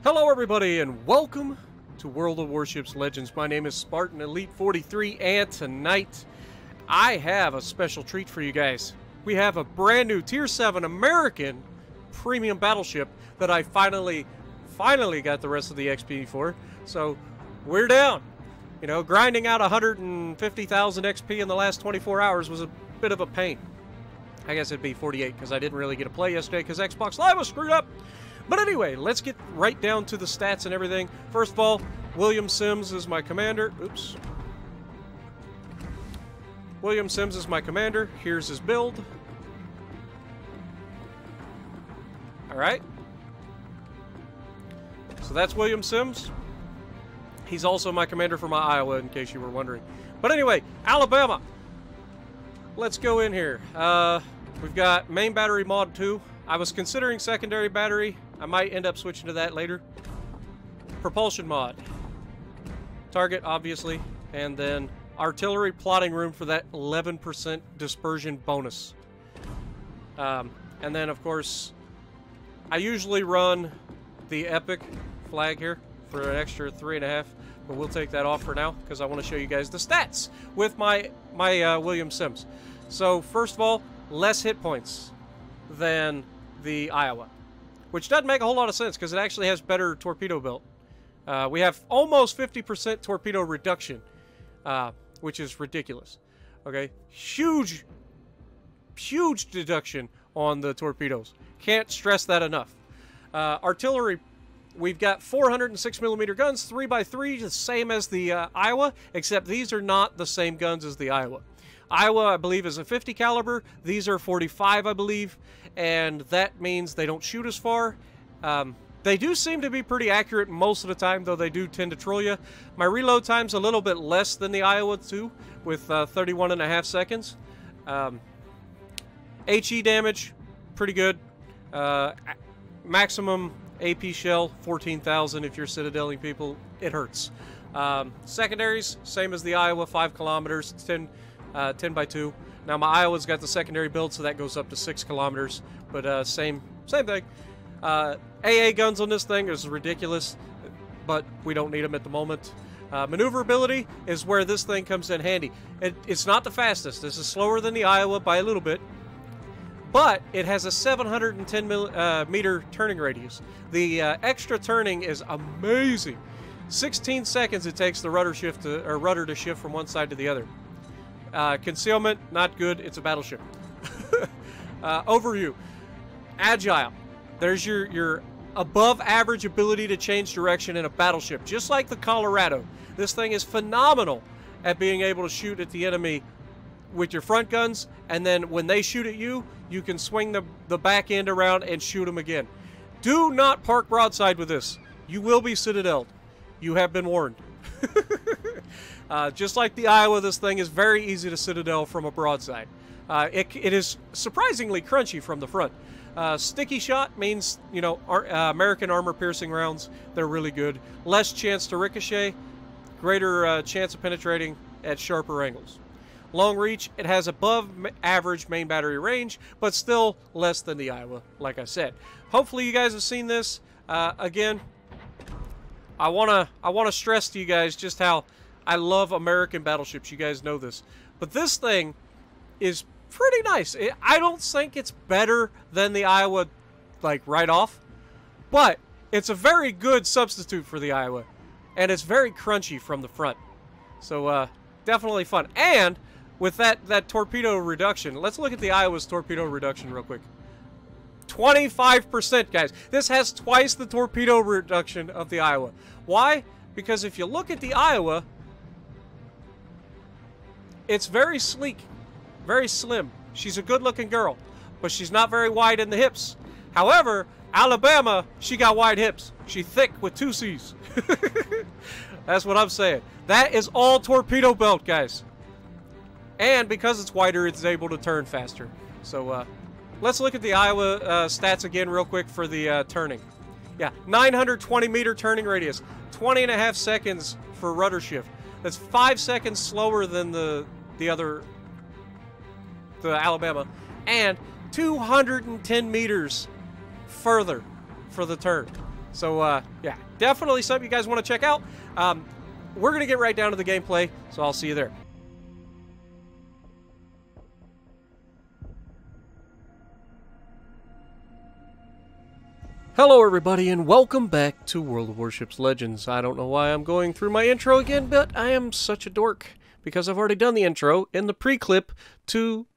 Hello everybody and welcome to World of Warships Legends. My name is Spartan Elite 43 and tonight I have a special treat for you guys. We have a brand new Tier 7 American premium battleship that I finally got the rest of the XP for. So we're down. You know, grinding out 150,000 XP in the last 24 hours was a bit of a pain. I guess it'd be 48 because I didn't really get to play yesterday because Xbox Live was screwed up. But anyway, let's get right down to the stats and everything. First of all, William Sims is my commander. Oops. William Sims is my commander. Here's his build. Alright. So that's William Sims. He's also my commander for my Iowa, in case you were wondering. But anyway, Alabama. Let's go in here. We've got main battery mod 2. I was considering secondary battery. I might end up switching to that later. Propulsion mod. Target, obviously. And then artillery plotting room for that 11% dispersion bonus. And then, of course, I usually run the epic flag here for an extra 3.5. But we'll take that off for now because I want to show you guys the stats with my William Sims. So, first of all, less hit points than the Iowa, which doesn't make a whole lot of sense because it actually has better torpedo built. We have almost 50% torpedo reduction, which is ridiculous. Okay, huge deduction on the torpedoes. Can't stress that enough. Artillery, we've got 406mm guns, 3x3, the same as the Iowa, except these are not the same guns as the Iowa. Iowa, I believe, is a 50 caliber. These are 45, I believe, and that means they don't shoot as far. They do seem to be pretty accurate most of the time, though they do tend to troll you. My reload time's a little bit less than the Iowa, too, with 31.5 seconds. HE damage, pretty good. Maximum AP shell, 14,000 if you're citadeling people. It hurts. Secondaries, same as the Iowa, 5 kilometers, 10x2. Now my Iowa's got the secondary build, so that goes up to 6 kilometers. But same thing. AA guns on this thing is ridiculous, but we don't need them at the moment. Maneuverability is where this thing comes in handy. It's not the fastest. This is slower than the Iowa by a little bit, but it has a 710 meter turning radius. The extra turning is amazing. 16 seconds it takes the rudder to shift from one side to the other. Concealment, not good. It's a battleship. Overview. Agile. There's your above average ability to change direction in a battleship. Just like the Colorado. This thing is phenomenal at being able to shoot at the enemy with your front guns, and then when they shoot at you, you can swing the back end around and shoot them again. Do not park broadside with this. You will be citadeled. You have been warned. Just like the Iowa, this thing is very easy to citadel from a broadside. It is surprisingly crunchy from the front. Sticky shot means, you know, American armor-piercing rounds. They're really good. Less chance to ricochet. Greater chance of penetrating at sharper angles. Long reach, it has above average main battery range, but still less than the Iowa, like I said. Hopefully you guys have seen this. Again, I wanna stress to you guys just how I love American battleships. You guys know this. But this thing is pretty nice. I don't think it's better than the Iowa, like, right off. But it's a very good substitute for the Iowa. And it's very crunchy from the front. So, definitely fun. And with that torpedo reduction, let's look at the Iowa's torpedo reduction real quick. 25%, guys. This has twice the torpedo reduction of the Iowa. Why? Because if you look at the Iowa, it's very sleek, very slim. She's a good-looking girl, but she's not very wide in the hips. However, Alabama, she got wide hips. She's thick with 2 C's. That's what I'm saying. That is all torpedo belt, guys. And because it's wider, it's able to turn faster. So, let's look at the Iowa stats again real quick for the turning. Yeah, 920 meter turning radius. 20.5 seconds for rudder shift. That's 5 seconds slower than the Alabama. And 210 meters further for the turn. So, yeah, definitely something you guys want to check out. We're going to get right down to the gameplay, so I'll see you there. Hello everybody, and welcome back to World of Warships Legends. I don't know why I'm going through my intro again, but I am such a dork, because I've already done the intro in the pre-clip to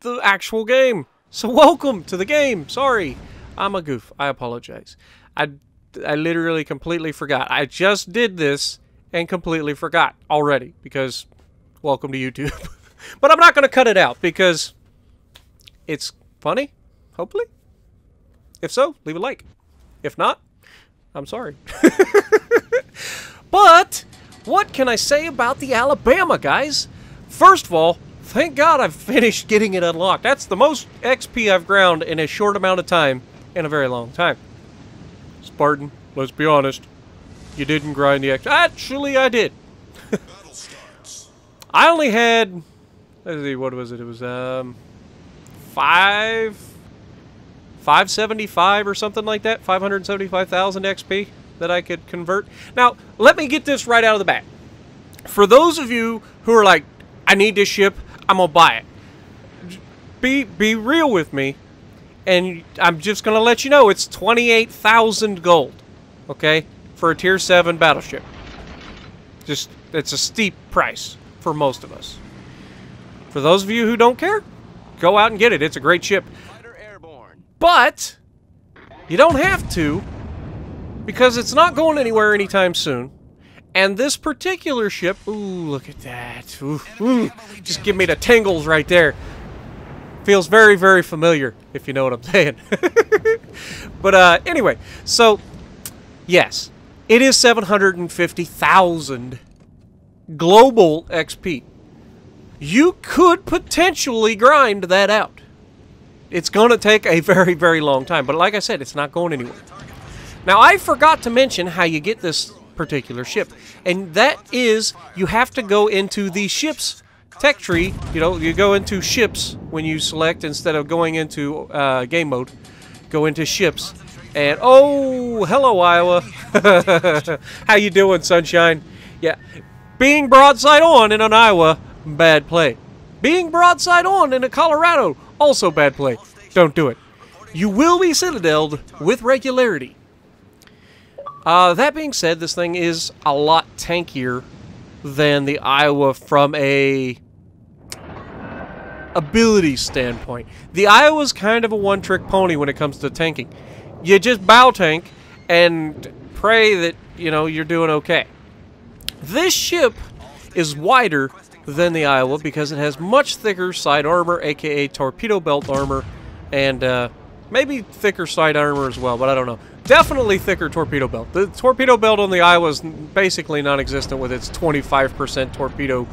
the actual game. So welcome to the game! Sorry, I'm a goof. I apologize. I literally completely forgot. I just did this and completely forgot already, because welcome to YouTube. But I'm not going to cut it out, because it's funny, hopefully. If so, leave a like. If not, I'm sorry. But what can I say about the Alabama, guys? First of all, thank God I've finished getting it unlocked. That's the most XP I've ground in a short amount of time in a very long time. Spartan, let's be honest. You didn't grind the XP. Actually, I did. I only had... Let's see, what was it? It was, 575 or something like that. 575,000 XP that I could convert. Now, let me get this right out of the bat. For those of you who are like, I need this ship, I'm gonna buy it. Be real with me, and I'm just gonna let you know it's 28,000 gold, okay, for a tier 7 battleship. Just, it's a steep price for most of us. For those of you who don't care, go out and get it. It's a great ship. But you don't have to, because it's not going anywhere anytime soon. And this particular ship, ooh, look at that. Ooh, ooh, just give me the tingles right there. Feels very, very familiar, if you know what I'm saying. But anyway, so yes, it is 750,000 global XP. You could potentially grind that out. It's going to take a very, very long time. But like I said, it's not going anywhere. Now, I forgot to mention how you get this particular ship. And that is, you have to go into the ship's tech tree. You know, you go into ships when you select, instead of going into game mode. Go into ships. And, oh, hello, Iowa. How you doing, sunshine? Yeah. Being broadside on in an Iowa, bad play. Being broadside on in a Colorado, also bad play. Don't do it. You will be citadeled with regularity. That being said, this thing is a lot tankier than the Iowa from a ability standpoint. The Iowa's kind of a one-trick pony when it comes to tanking. You just bow tank and pray that, you know, you're doing okay. This ship is wider than the Iowa because it has much thicker side armor, aka torpedo belt armor, and maybe thicker side armor as well, but I don't know. Definitely thicker torpedo belt. The torpedo belt on the Iowa is basically non-existent with its 25% torpedo,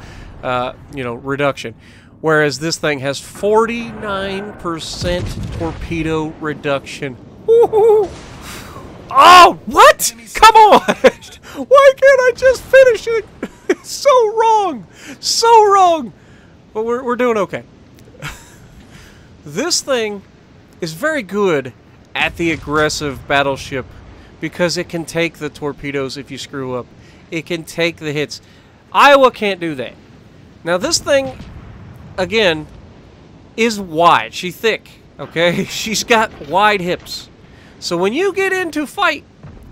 you know, reduction, whereas this thing has 49% torpedo reduction. Woohoo! Oh, what? Come on! Why can't I just finish it? It's so wrong! So wrong! But we're doing okay. This thing is very good at the aggressive battleship because it can take the torpedoes if you screw up. It can take the hits. Iowa can't do that. Now this thing, again, is wide. She's thick, okay? She's got wide hips. So when you get into fight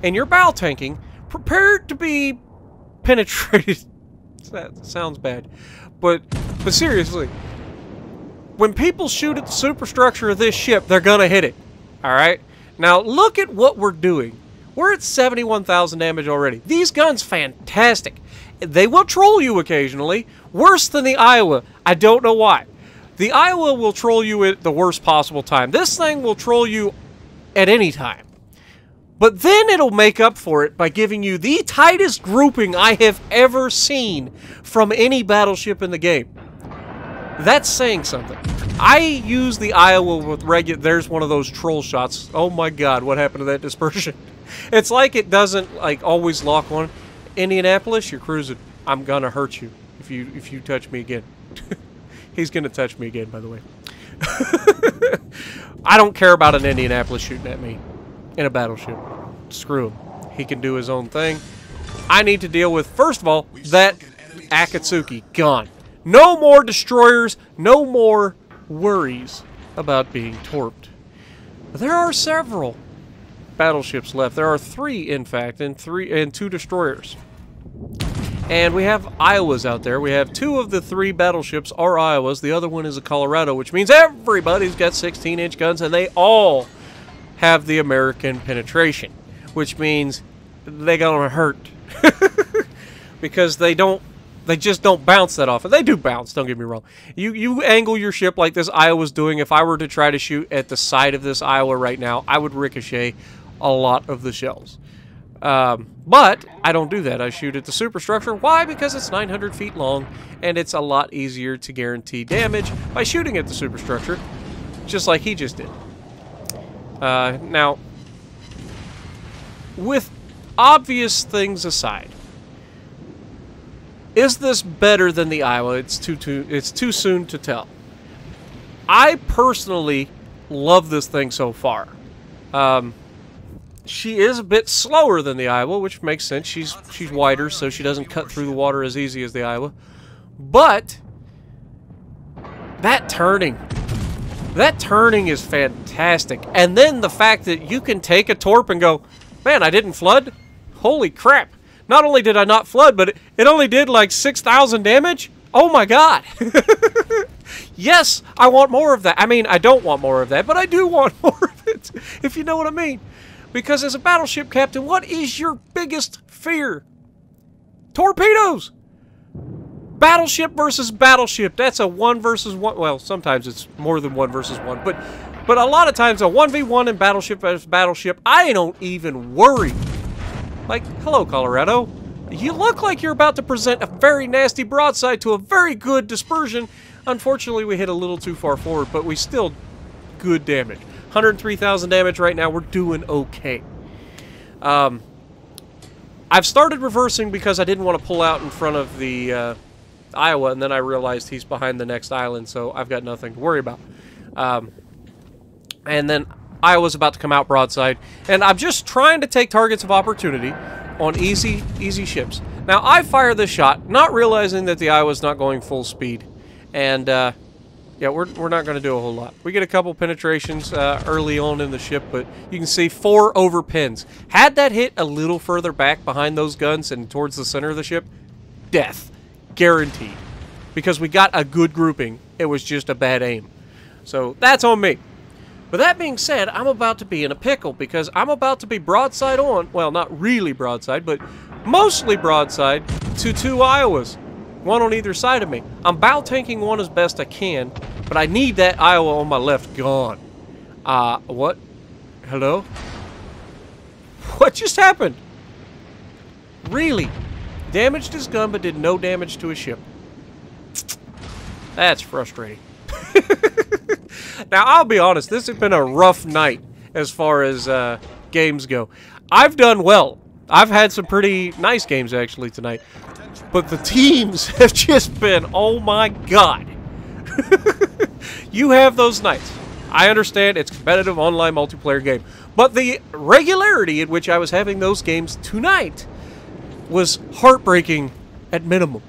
and you're bow tanking, prepare to be penetrated. That sounds bad, but seriously, when people shoot at the superstructure of this ship, they're gonna hit it. All right. Now look at what we're doing. We're at 71,000 damage already. These guns, fantastic. They will troll you occasionally, worse than the Iowa. I don't know why. The Iowa will troll you at the worst possible time. This thing will troll you at any time. But then it'll make up for it by giving you the tightest grouping I have ever seen from any battleship in the game. That's saying something. I use the Iowa with regular... There's one of those troll shots. Oh my god, what happened to that dispersion? It's like it doesn't like always lock on. Indianapolis, you're cruising. I'm gonna hurt you if you touch me again. He's gonna touch me again, by the way. I don't care about an Indianapolis shooting at me in a battleship. screw him. He can do his own thing. I need to deal with, first of all, that Akatsuki. Gone. No more destroyers. No more worries about being torped. There are several battleships left. There are 3, in fact, and 2 destroyers. And we have Iowas out there. We have 2 of the 3 battleships are Iowas. The other one is a Colorado, which means everybody's got 16-inch guns, and they all have the American penetration, which means they're gonna hurt because they just don't bounce that often. They do bounce, don't get me wrong. You angle your ship like this Iowa's doing. If I were to try to shoot at the side of this Iowa right now, I would ricochet a lot of the shells. But I don't do that. I shoot at the superstructure. Why? Because it's 900 feet long, and it's a lot easier to guarantee damage by shooting at the superstructure, just like he just did. Now, with obvious things aside, is this better than the Iowa? It's too soon to tell. I personally love this thing so far. She is a bit slower than the Iowa, which makes sense. She's wider, so she doesn't cut through the water as easy as the Iowa. But that turning is fantastic. And then the fact that you can take a torp and go, man, I didn't flood? Holy crap. Not only did I not flood, but it only did like 6,000 damage? Oh my god. Yes, I want more of that. I mean, I don't want more of that, but I do want more of it, if you know what I mean. Because as a battleship captain, what is your biggest fear? Torpedoes! Battleship versus battleship. That's a 1 versus 1. Well, sometimes it's more than 1 versus 1. But a lot of times a 1v1 in battleship versus battleship, I don't even worry. Like, hello, Colorado. You look like you're about to present a very nasty broadside to a very good dispersion. Unfortunately, we hit a little too far forward, but we still good damage. 103,000 damage right now. We're doing okay. I've started reversing because I didn't want to pull out in front of the Iowa, and then I realized he's behind the next island, so I've got nothing to worry about. And then Iowa's about to come out broadside, and I'm just trying to take targets of opportunity on easy ships. Now, I fire this shot, not realizing that the Iowa's not going full speed, and yeah, we're not going to do a whole lot. We get a couple penetrations early on in the ship, but you can see 4 over pins. Had that hit a little further back behind those guns and towards the center of the ship, death. Guaranteed. Because we got a good grouping. It was just a bad aim. So, that's on me. But that being said, I'm about to be in a pickle because I'm about to be broadside on, well, not really broadside, but mostly broadside to 2 Iowas. 1 on either side of me. I'm bow tanking 1 as best I can, but I need that Iowa on my left gone. What? Hello? What just happened? Really? Damaged his gun, but did no damage to his ship. That's frustrating. Now, I'll be honest, this has been a rough night as far as games go. I've done well. I've had some pretty nice games, actually, tonight. But the teams have just been, oh my god. You have those nights. I understand it's a competitive online multiplayer game. But the regularity in which I was having those games tonight was heartbreaking at minimum.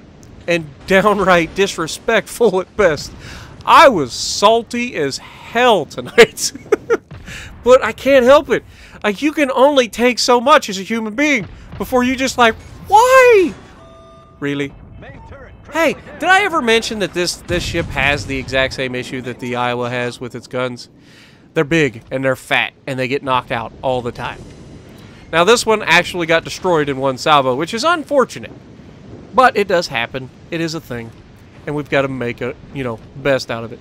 And downright disrespectful at best. I was salty as hell tonight. But I can't help it. Like, you can only take so much as a human being before you just like, why? Really? Hey, did I ever mention that this ship has the exact same issue that the Iowa has with its guns? They're big, and they're fat, and they get knocked out all the time. Now, this one actually got destroyed in 1 salvo, which is unfortunate. But it does happen. It is a thing. And we've got to make a, best out of it.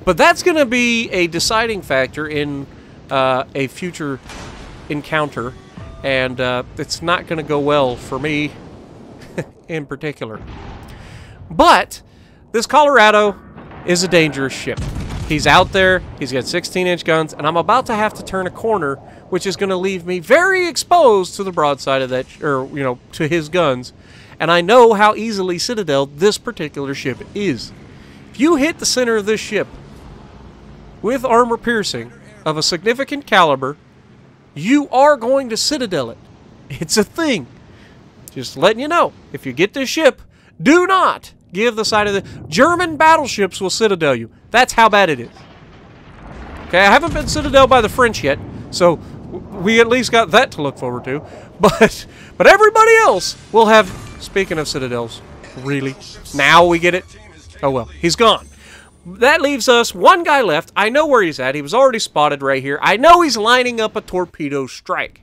But that's going to be a deciding factor in a future encounter. And it's not going to go well for me in particular. But this Colorado is a dangerous ship. He's out there, he's got 16-inch guns, and I'm about to have to turn a corner, which is going to leave me very exposed to the broadside of that, or, to his guns. And I know how easily Citadel this particular ship is. If you hit the center of this ship with armor piercing of a significant caliber, You are going to Citadel it. It's a thing. Just letting you know. If you get this ship, do not give the side of the... German battleships will Citadel you. That's how bad it is. Okay, I haven't been Citadel by the French yet, so we at least got that to look forward to. But everybody else will have... Speaking of Citadels, really? Now we get it? Oh well, he's gone. That leaves us one guy left. I know where he's at. He was already spotted right here. I know he's lining up a torpedo strike.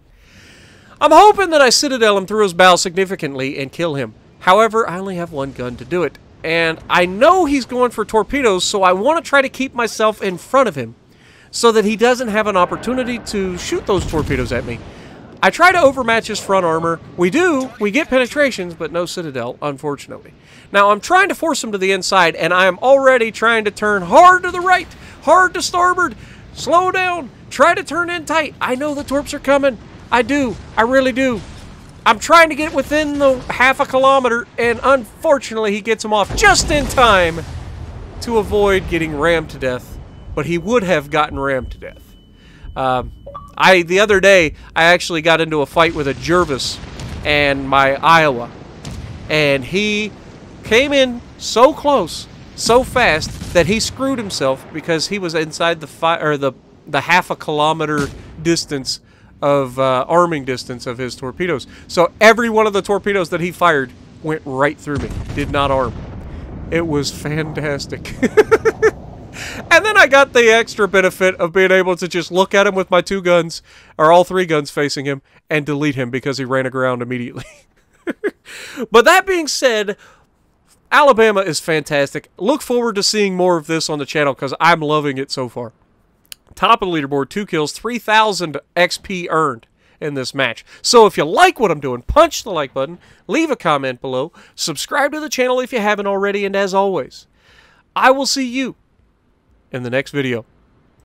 I'm hoping that I Citadel him through his bow significantly and kill him. However, I only have one gun to do it. And I know he's going for torpedoes, so I want to try to keep myself in front of him so that he doesn't have an opportunity to shoot those torpedoes at me. I try to overmatch his front armor. We get penetrations, but no Citadel, unfortunately. Now, I'm trying to force him to the inside, and I am already trying to turn hard to the right, hard to starboard, slow down, try to turn in tight. I know the torps are coming. I do. I really do. I'm trying to get within the half a kilometer, and unfortunately, he gets him off just in time to avoid getting rammed to death. But he would have gotten rammed to death. The other day, I actually got into a fight with a Jervis and my Iowa. And he came in so close, so fast, that he screwed himself because he was inside the half a kilometer distance of arming distance of his torpedoes. So every one of the torpedoes that he fired went right through me. Did not arm. It was fantastic. And then I got the extra benefit of being able to just look at him with my two guns, or all three guns facing him, and delete him because he ran aground immediately. But that being said, Alabama is fantastic. Look forward to seeing more of this on the channel because I'm loving it so far. Top of the leaderboard, 2 kills, 3,000 XP earned in this match. So if you like what I'm doing, punch the like button, leave a comment below, subscribe to the channel if you haven't already, and as always, I will see you in the next video.